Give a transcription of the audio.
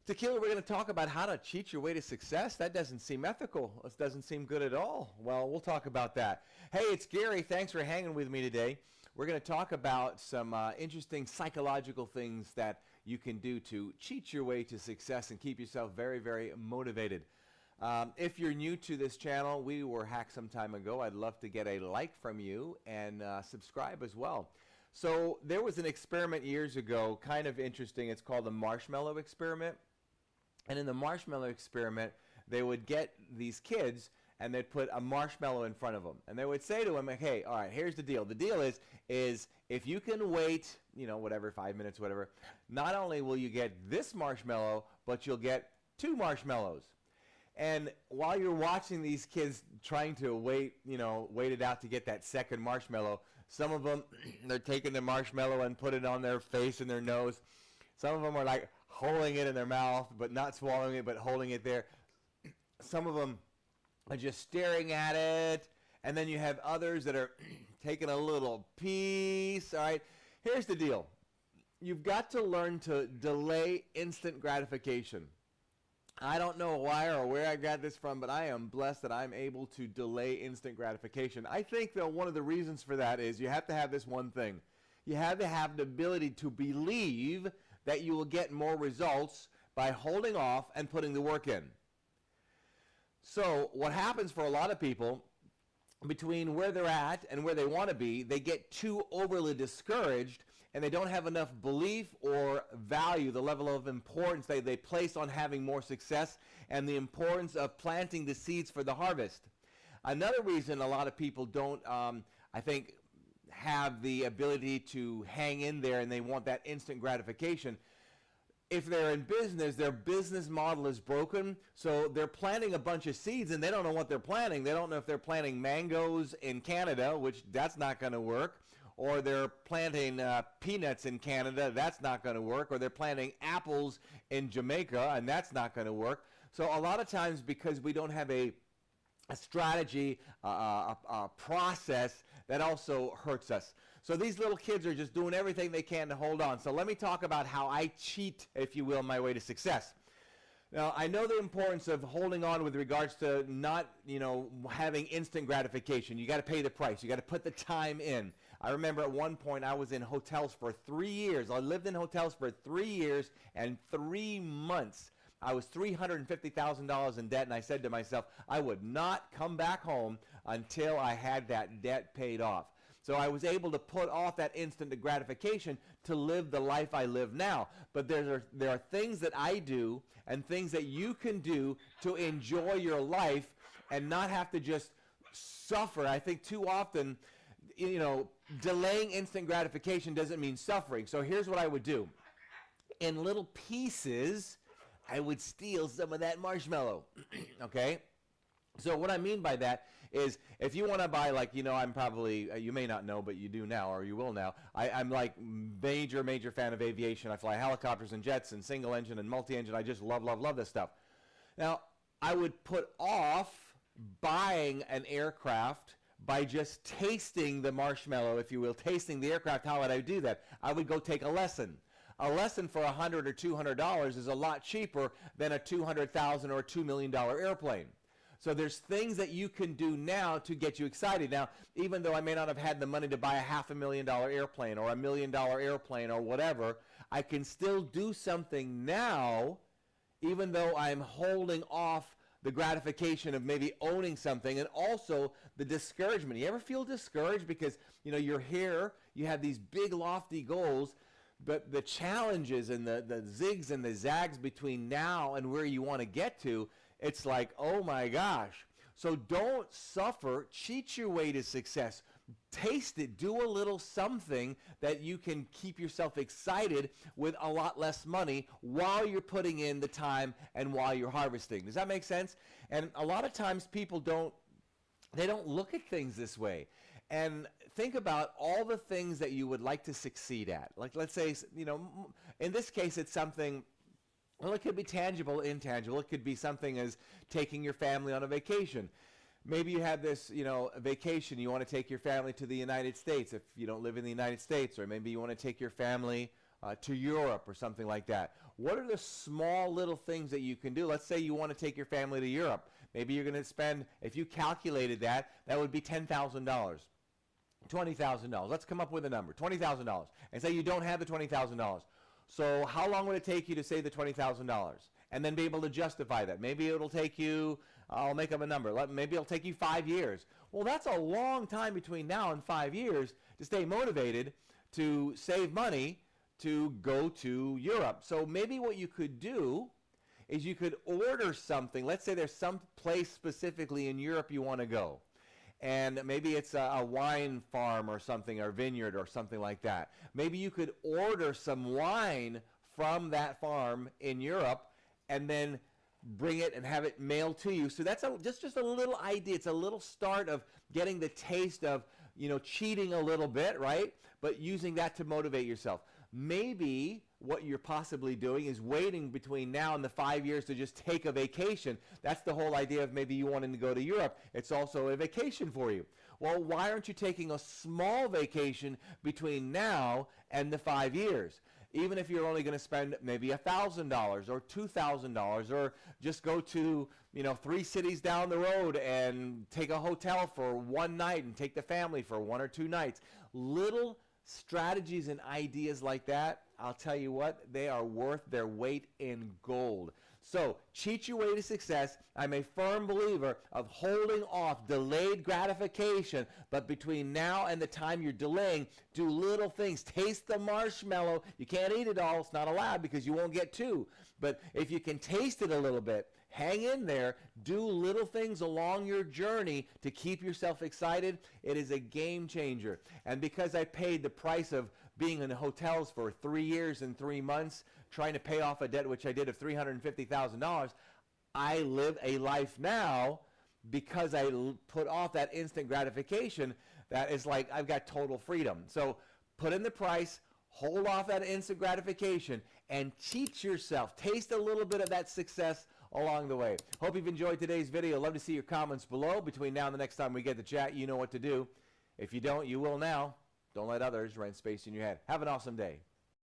Tequila, we're going to talk about how to cheat your way to success. That doesn't seem ethical. It doesn't seem good at all. Well, we'll talk about that. Hey, it's Gary. Thanks for hanging with me today. We're going to talk about some interesting psychological things that you can do to cheat your way to success and keep yourself very, very motivated. If you're new to this channel, we were hacked some time ago. I'd love to get a like from you and subscribe as well. So there was an experiment years ago, kind of interesting. It's called the marshmallow experiment. And in the marshmallow experiment, they would get these kids and they'd put a marshmallow in front of them. And they would say to them, hey, all right, here's the deal. The deal is if you can wait, whatever, 5 minutes, whatever, not only will you get this marshmallow, but you'll get 2 marshmallows. And while you're watching these kids trying to wait it out to get that second marshmallow, some of them, they're taking the marshmallow and put it on their face and their nose. Some of them are like holding it in their mouth, but not swallowing it, but holding it there. Some of them are just staring at it. And then you have others that are taking a little piece. All right, here's the deal. You've got to learn to delay instant gratification. I don't know why or where I got this from, but I am blessed that I'm able to delay instant gratification. I think that one of the reasons for that is you have to have this one thing. You have to have the ability to believe that you will get more results by holding off and putting the work in. So what happens for a lot of people, between where they're at and where they want to be, they get too overly discouraged and they don't have enough belief or value, the level of importance they place on having more success and the importance of planting the seeds for the harvest. Another reason a lot of people don't, I think, have the ability to hang in there and they want that instant gratification. If they're in business, their business model is broken, so they're planting a bunch of seeds and they don't know what they're planting. They don't know if they're planting mangoes in Canada, which that's not going to work, or they're planting peanuts in Canada, that's not going to work, or they're planting apples in Jamaica, and that's not going to work. So a lot of times, because we don't have a strategy, a process, that also hurts us. So these little kids are just doing everything they can to hold on. So let me talk about how I cheat, if you will, my way to success. Now, I know the importance of holding on with regards to not, having instant gratification. You got to pay the price. You got to put the time in. I remember at one point I was in hotels for 3 years. I lived in hotels for 3 years and 3 months. I was $350,000 in debt, and I said to myself, I would not come back home until I had that debt paid off. So I was able to put off that instant gratification to live the life I live now. But there are things that I do and things that you can do to enjoy your life and not have to just suffer. I think too often, delaying instant gratification doesn't mean suffering. So here's what I would do. In little pieces, I would steal some of that marshmallow, okay? So what I mean by that is if you want to buy, I'm probably, you may not know, but you do now, or you will now. I'm like major fan of aviation. I fly helicopters and jets and single engine and multi-engine. I just love this stuff. Now, I would put off buying an aircraft by just tasting the marshmallow, if you will, tasting the aircraft. How would I do that? I would go take a lesson. A lesson for $100 or $200 is a lot cheaper than a $200,000 or $2 million airplane. So there's things that you can do now to get you excited. Now, even though I may not have had the money to buy a $500,000 airplane or $1 million airplane or whatever, I can still do something now, even though I'm holding off the gratification of maybe owning something, and also the discouragement. You ever feel discouraged because you're here, you have these big lofty goals, but the challenges and the zigs and the zags between now and where you want to get to, it's like, oh my gosh. So don't suffer. Cheat your way to success. Taste it. Do a little something that you can keep yourself excited with a lot less money while you're putting in the time and while you're harvesting. Does that make sense? And a lot of times people don't look at things this way. And think about all the things that you would like to succeed at. Like, let's say, in this case, it's something, well, it could be tangible, intangible. It could be something as taking your family on a vacation. Maybe you have this, vacation. You want to take your family to the United States if you don't live in the United States. Or maybe you want to take your family to Europe or something like that. What are the small little things that you can do? Let's say you want to take your family to Europe. Maybe you're going to spend, if you calculated that, that would be $10,000, $20,000. Let's come up with a number, $20,000. And say you don't have the $20,000. So how long would it take you to save the $20,000? And then be able to justify that. Maybe it'll take you, I'll make up a number, maybe it'll take you 5 years. Well, that's a long time between now and 5 years to stay motivated, to save money, to go to Europe. So maybe what you could do is you could order something. Let's say there's some place specifically in Europe you want to go. And maybe it's a wine farm or something, or vineyard or something like that. Maybe you could order some wine from that farm in Europe and then bring it and have it mailed to you. So that's just a little idea. It's a little start of getting the taste of, cheating a little bit, right? But using that to motivate yourself. Maybe what you're possibly doing is waiting between now and the 5 years to just take a vacation. That's the whole idea of maybe you wanting to go to Europe. It's also a vacation for you. Well, why aren't you taking a small vacation between now and the 5 years? Even if you're only going to spend maybe $1,000 or $2,000, or just go to 3 cities down the road and take a hotel for one night and take the family for 1 or 2 nights. Little strategies and ideas like that, I'll tell you what, they are worth their weight in gold. So, cheat your way to success. I'm a firm believer of holding off delayed gratification, but between now and the time you're delaying, do little things. Taste the marshmallow. You can't eat it all. It's not allowed because you won't get 2. But if you can taste it a little bit, hang in there, do little things along your journey to keep yourself excited. It is a game changer. And because I paid the price of being in hotels for 3 years and 3 months, trying to pay off a debt, which I did, of $350,000, I live a life now because I put off that instant gratification that is like I've got total freedom. So put in the price, hold off that instant gratification, and cheat yourself. Taste a little bit of that success along the way. Hope you've enjoyed today's video. Love to see your comments below. Between now and the next time we get to chat, you know what to do. If you don't, you will now. Don't let others rent space in your head. Have an awesome day.